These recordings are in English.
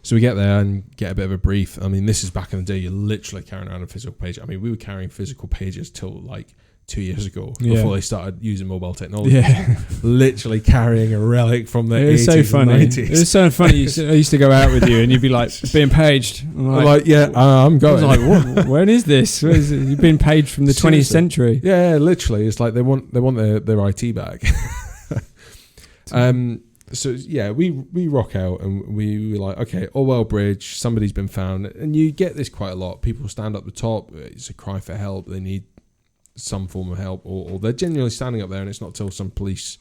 So we get there and get a bit of a brief. I mean, this is back in the day. You're literally carrying around a physical page. I mean, we were carrying physical pages till like 2 years ago before they started using mobile technology. Yeah. Literally carrying a relic from the 80s so funny. and 90s. It was so funny. I used to go out with you and you'd be like, being paged. I'm like, yeah, I'm going. I was like, what? When is this? Where is it? You've been paged from the 20th century. Yeah, literally. It's like they want their IT back. So yeah, we rock out and we were like, okay, Orwell Bridge, somebody's been found. And you get this quite a lot. People stand up the top. It's a cry for help. They need some form of help, or they're genuinely standing up there, and it's not till some police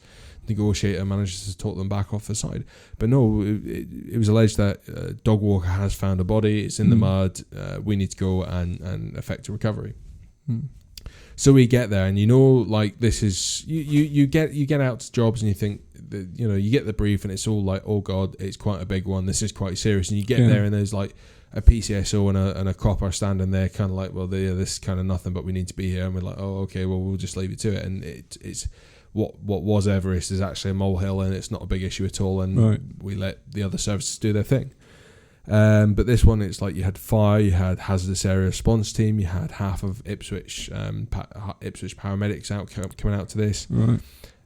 negotiator manages to talk them back off the side. But no, it was alleged that a dog walker has found a body. It's in the mud. We need to go and effect a recovery. So we get there, and like this is you get out to jobs, and you think that, you get the brief, and it's all like, oh god, it's quite a big one. This is quite serious, and you get there, and there's like a PCSO and a cop are standing there, kind of like, well, this is kind of nothing, but we need to be here, and we're like, oh, okay, well, we'll just leave it to it, and it's what was Everest is actually a molehill, and it's not a big issue at all, and we let the other services do their thing. But this one, it's like you had fire, you had hazardous area response team, you had half of Ipswich paramedics coming out to this. Right.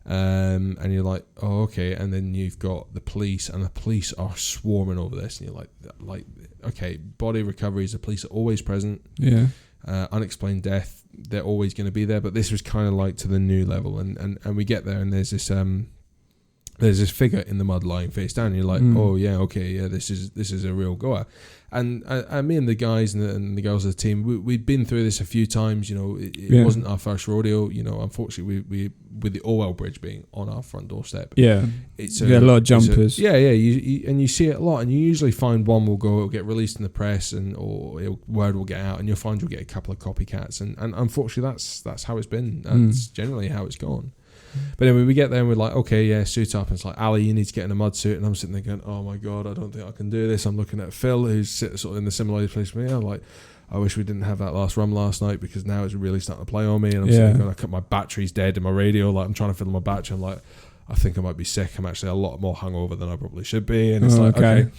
And you're like, oh, okay. And then you've got the police, and the police are swarming over this, and you're like, okay, body recoveries, the police are always present. Yeah. Unexplained death, they're always going to be there. But this was kind of like to the new level, and we get there, and there's this figure in the mud lying face down, and you're like, oh yeah, okay, yeah, this is a real goer. And me and the guys and the girls of the team, we'd been through this a few times. It wasn't our first rodeo. Unfortunately, we with the Orwell Bridge being on our front doorstep. Yeah, it's a lot of jumpers. You see it a lot, and you usually find one will get released in the press, or word will get out, and you'll find you'll get a couple of copycats. And unfortunately, that's how it's been. That's generally how it's gone. But anyway, we get there and we're like, okay, yeah, suit up. And it's like, Ali, you need to get in a mud suit. And I'm sitting there going, oh my God, I don't think I can do this. I'm looking at Phil, who's sort of in the similar place to me. I'm like, I wish we didn't have that last rum last night, because now it's really starting to play on me. And I'm sitting there going, I cut my battery's dead in my radio. Like, I'm trying to fill my battery. I'm like, I think I might be sick. I'm actually a lot more hungover than I probably should be. And it's okay.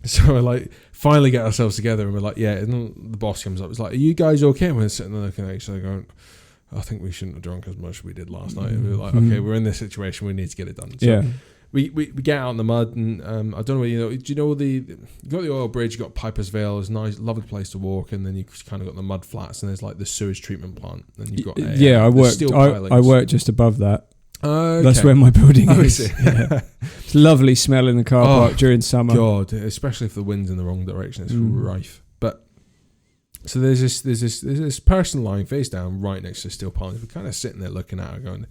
So we like finally get ourselves together, and we're like, yeah. And the boss comes up. It's like, are you guys okay? And we're sitting there looking at each other going, I think we shouldn't have drunk as much as we did last night. And we were like, okay, we're in this situation, we need to get it done. So we get out in the mud, and I don't know whether do you know you got the Oil Bridge, you got Piper's Vale, it's a nice, lovely place to walk, and then you kind of got the mud flats, and there's like the sewage treatment plant, and you've got I worked just above that. Okay. That's where my building is. It's lovely smell in the car park during summer. God, especially if the wind's in the wrong direction, it's rife. But so there's this person lying face down right next to steel pilings. We're kind of sitting there looking at her, going,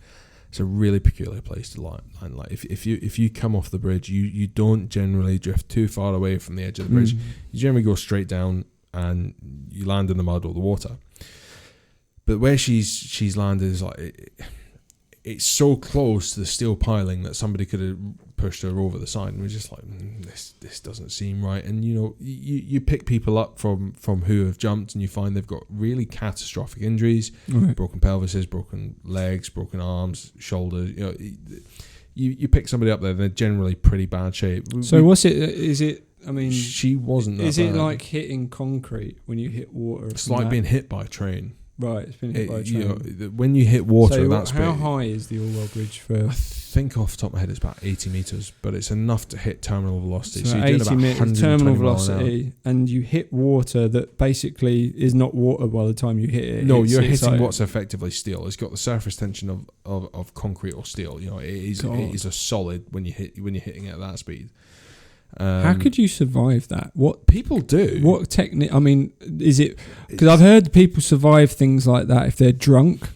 it's a really peculiar place to lie. Like if you come off the bridge, you don't generally drift too far away from the edge of the bridge. You generally go straight down, and you land in the mud or the water. But where she's landed is like it's so close to the steel piling that somebody could have pushed her over the side, and we're just like, this doesn't seem right. And you pick people up from who have jumped, and you find they've got really catastrophic injuries, broken pelvises, broken legs, broken arms, shoulders. You pick somebody up there, they're generally pretty bad shape. So what's it? Is it? I mean, she wasn't. Is it like hitting concrete when you hit water? It's like being hit by a train. Right, it's been hit by a train. When you hit water, that's how high is the Orwell Bridge for? I think off the top of my head it's about 80 metres, but it's enough to hit terminal velocity. So you're 80 metres terminal velocity, and you hit water that basically is not water by the time you hit it. No, you're hitting what's effectively steel. It's got the surface tension of concrete or steel. It is a solid when you're hitting it at that speed. How could you survive that? What people do? What technique? I mean, is it because I've heard people survive things like that if they're drunk,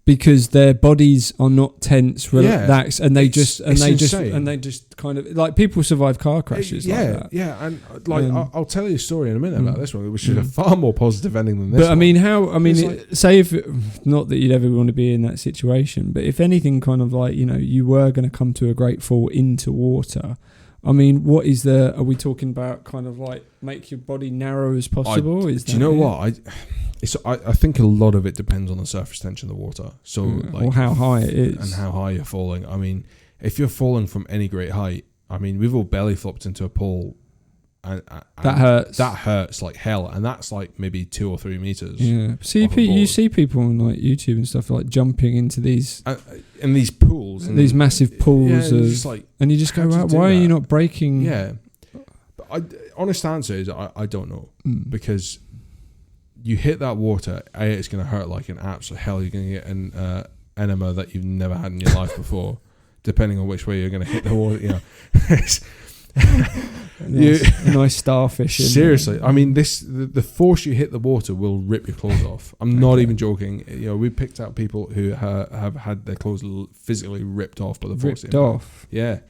because their bodies are not tense, relaxed, and they just kind of like people survive car crashes. Like that. Yeah, and I'll tell you a story in a minute about this one, which is a far more positive ending than this. But I mean, say if not that you'd ever want to be in that situation, but if anything, kind of like you were going to come to a great fall into water. I mean, what is are we talking about kind of like make your body narrow as possible? Do you know what? I think a lot of it depends on the surface tension of the water. So or how high it is. And how high you're falling. I mean, if you're falling from any great height, I mean, we've all belly flopped into a pool that hurts. That hurts like hell, and that's like maybe 2 or 3 meters. Yeah. See, you see people on like YouTube and stuff like jumping into these in these pools, and these massive pools, and you just go, why are you not breaking? Yeah. But honest answer is I don't know, because you hit that water, it's going to hurt like an absolute hell. You're going to get an enema that you've never had in your life before, depending on which way you're going to hit the water. You know, a nice starfish. Seriously, I mean, the force you hit the water will rip your clothes off. I'm not even joking. You know, we picked out people who have had their clothes physically ripped off by the force. Ripped off. Yeah.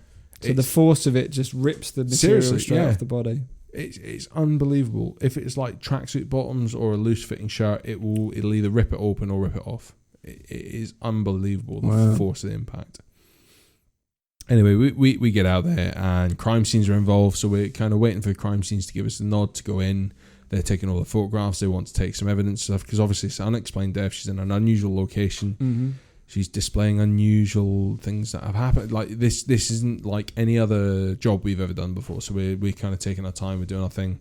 So the force of it just rips the material straight off the body. It's unbelievable. If it's like tracksuit bottoms or a loose fitting shirt, it'll either rip it open or rip it off. It is unbelievable, the force of the impact. Anyway, we get out there and crime scenes are involved, so we're kind of waiting for the crime scenes to give us the nod to go in. They're taking all the photographs. They want to take some evidence stuff because obviously it's unexplained death. She's in an unusual location. Mm-hmm. She's displaying unusual things that have happened. Like this isn't like any other job we've ever done before. So we're kind of taking our time. We're doing our thing.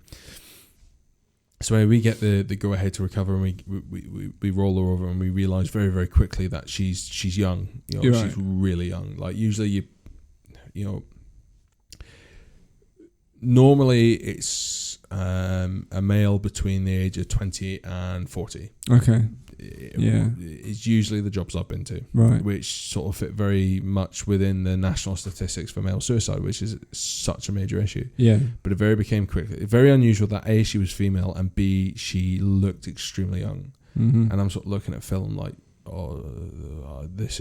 So we get the go ahead to recover, and we roll her over, and we realise very, very quickly that she's young. You know, You're she's right. really young. Like usually normally it's a male between the age of 20 and 40. Okay. It's usually the jobs I've been to, right, which sort of fit very much within the national statistics for male suicide, which is such a major issue. Yeah. But it became quickly very unusual that A, she was female, and B, she looked extremely young. Mm-hmm. And I'm sort of looking at film like, this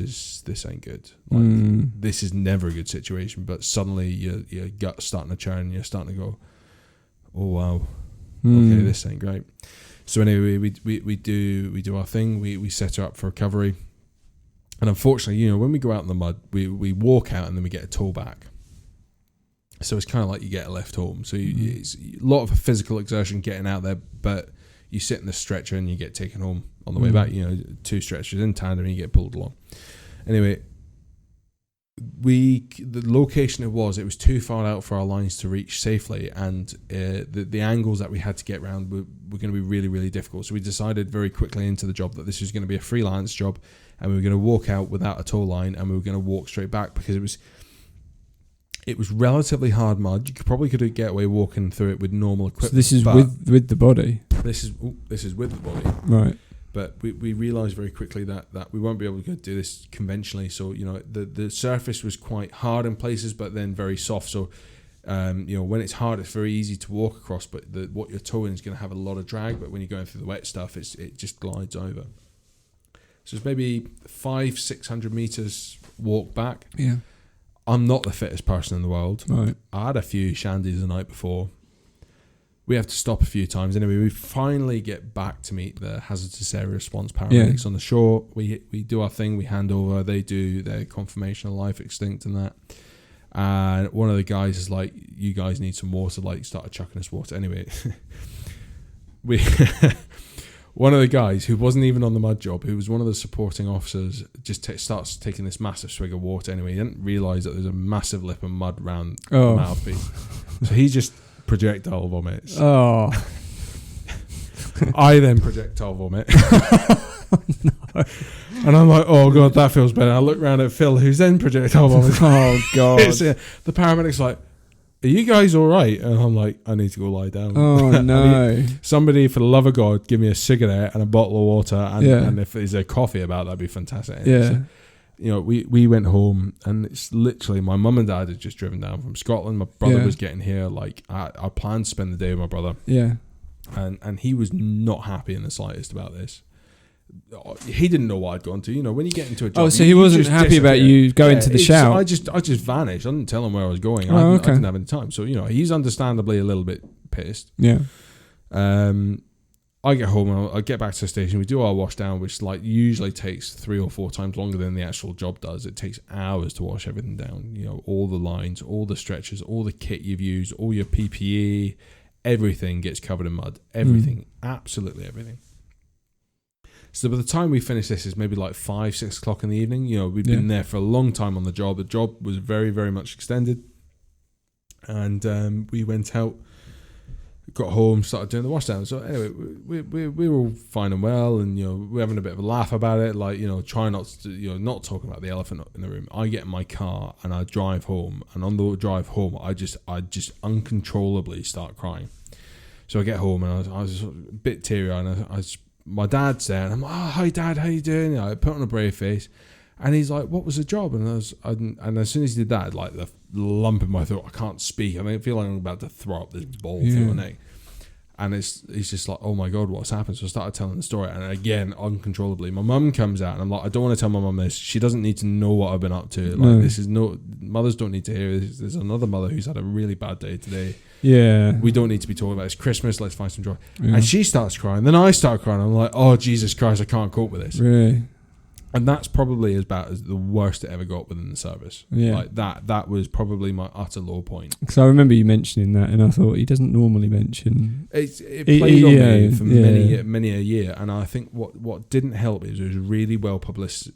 ain't good. Like, this is never a good situation. But suddenly your gut's starting to churn. You're starting to go, oh wow, okay, this ain't great. So anyway, we do our thing. We set her up for recovery, and unfortunately, when we go out in the mud, we walk out and then we get a tow back. So it's kind of like you get a lift home. So it's a lot of physical exertion getting out there, but you sit in the stretcher and you get taken home on the way back. 2 stretchers in tandem and you get pulled along. Anyway, the location it was too far out for our lines to reach safely, and the angles that we had to get around were going to be really, really difficult. So we decided very quickly into the job that this was going to be a freelance job, and we were going to walk out without a tow line, and we were going to walk straight back because it was relatively hard mud. You could get away walking through it with normal equipment. So this is with the body. This is with the body, right? But we realised very quickly that we won't be able to do this conventionally. So the surface was quite hard in places, but then very soft. So when it's hard, it's very easy to walk across. But what you're towing is going to have a lot of drag. But when you're going through the wet stuff, it just glides over. So it's maybe 500-600 meters walk back. Yeah. I'm not the fittest person in the world. Right. I had a few shandies the night before. We have to stop a few times. Anyway, we finally get back to meet the hazardous area response paramedics on the shore. We do our thing. We hand over. They do their confirmation of life extinct and that. And one of the guys is like, "You guys need some water." Like, started chucking us water. Anyway, one of the guys who wasn't even on the mud job, who was one of the supporting officers, just starts taking this massive swig of water. Anyway, he didn't realise that there's a massive lip of mud around the mouthpiece. So he just projectile vomits. Oh. I then projectile vomit. No. And I'm like, oh God, that feels better. I look around at Phil, who's then projectile vomit. Oh God. The paramedic's like, "Are you guys all right?" And I'm like, "I need to go lie down." Oh no. Somebody, for the love of God, give me a cigarette and a bottle of water, and if there's a coffee about, that'd be fantastic. Yeah. So, we went home, and it's literally, my mum and dad had just driven down from Scotland. My brother was getting here. Like, I planned to spend the day with my brother. Yeah. And he was not happy in the slightest about this. He didn't know what I'd gone to. When you get into a job. Oh, so he wasn't happy about you going to the shout. I just vanished. I didn't tell him where I was going. Oh, I didn't have any time. So, he's understandably a little bit pissed. Yeah. I get home and I get back to the station. We do our wash down, which usually takes 3 or 4 times longer than the actual job does. It takes hours to wash everything down. All the lines, all the stretchers, all the kit you've used, all your PPE, everything gets covered in mud. Everything, absolutely everything. So by the time we finish this, it's maybe 5-6 o'clock in the evening. We've been there for a long time on the job. The job was very, very much extended, and we went out got home, started doing the wash down. So anyway, we were all fine and well, and we're having a bit of a laugh about it, like try not to, not talking about the elephant in the room. I get in my car and I drive home, and on the drive home, I just uncontrollably start crying. So I get home and I was a bit teary-eyed, and my dad's there, and I'm like, "Oh, hi Dad, how you doing?" I put on a brave face, and he's like, "What was the job?" And and as soon as he did that, like the lump in my throat, I can't speak. I feel like I'm about to throw up this ball through my neck. And he's just like, "Oh my God, what's happened?" So I started telling the story, and again, uncontrollably, my mum comes out, and I'm like, "I don't want to tell my mum this. She doesn't need to know what I've been up to. Like, this is mothers don't need to hear this. There's another mother who's had a really bad day today. Yeah, we don't need to be talking about it. It's Christmas. Let's find some joy." Yeah. And she starts crying. Then I start crying. I'm like, "Oh Jesus Christ, I can't cope with this." Really. And that's probably about as the worst it ever got within the service. Yeah. Like that was probably my utter low point. Because I remember you mentioning that, and I thought he doesn't normally mention. It played on me for many a year, and I think what didn't help is it was really well publicised.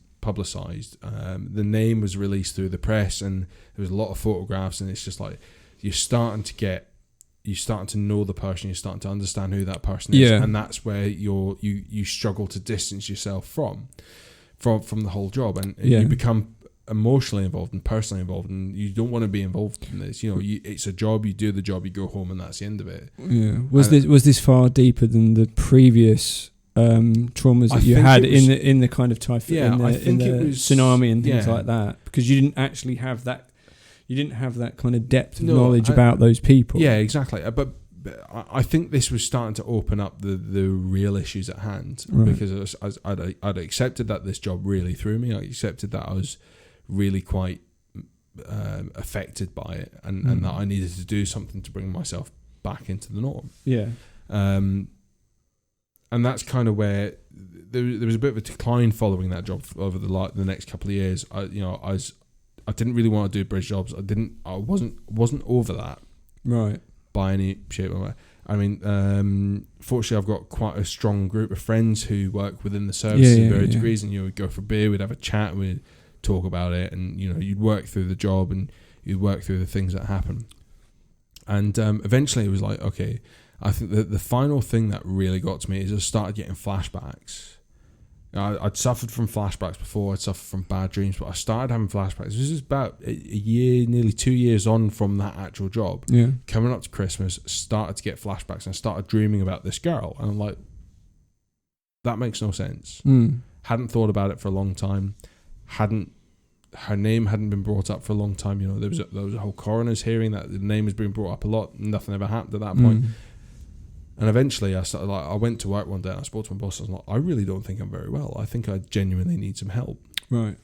The name was released through the press, and there was a lot of photographs, and it's just like you're starting to know the person, you're starting to understand who that person is, and that's where you struggle to distance yourself from the whole job, and you become emotionally involved and personally involved, and you don't want to be involved in this. It's a job. You do the job. You go home, and that's the end of it. Yeah. Was this far deeper than the previous traumas that you had in the kind of typhoon, in the tsunami and things like that? Because you didn't actually have that. You didn't have that kind of depth of knowledge about those people. Yeah, exactly. But I think this was starting to open up the real issues at hand, because I'd accepted that this job really threw me. I accepted that I was really quite affected by it, and that I needed to do something to bring myself back into the norm. Yeah. And that's kind of where there was a bit of a decline following that job over the next couple of years. I didn't really want to do bridge jobs. I wasn't over that. Right. By any shape or way. Fortunately, I've got quite a strong group of friends who work within the service in various degrees, and we'd go for a beer, we'd have a chat, we'd talk about it, and you'd work through the job, and you'd work through the things that happen. And eventually, it was like, okay, I think that the final thing that really got to me is I started getting flashbacks. I'd suffered from flashbacks before. I'd suffered from bad dreams, but I started having flashbacks. This is about a year, nearly 2 years on from that actual job. Yeah. Coming up to Christmas, started to get flashbacks, and I started dreaming about this girl. And I'm like, that makes no sense. Hadn't thought about it for a long time. Her name hadn't been brought up for a long time. There was a whole coroner's hearing that the name has been brought up a lot. Nothing ever happened at that point. And eventually I went to work one day and I spoke to my boss. I was like, I really don't think I'm very well. I think I genuinely need some help. Right.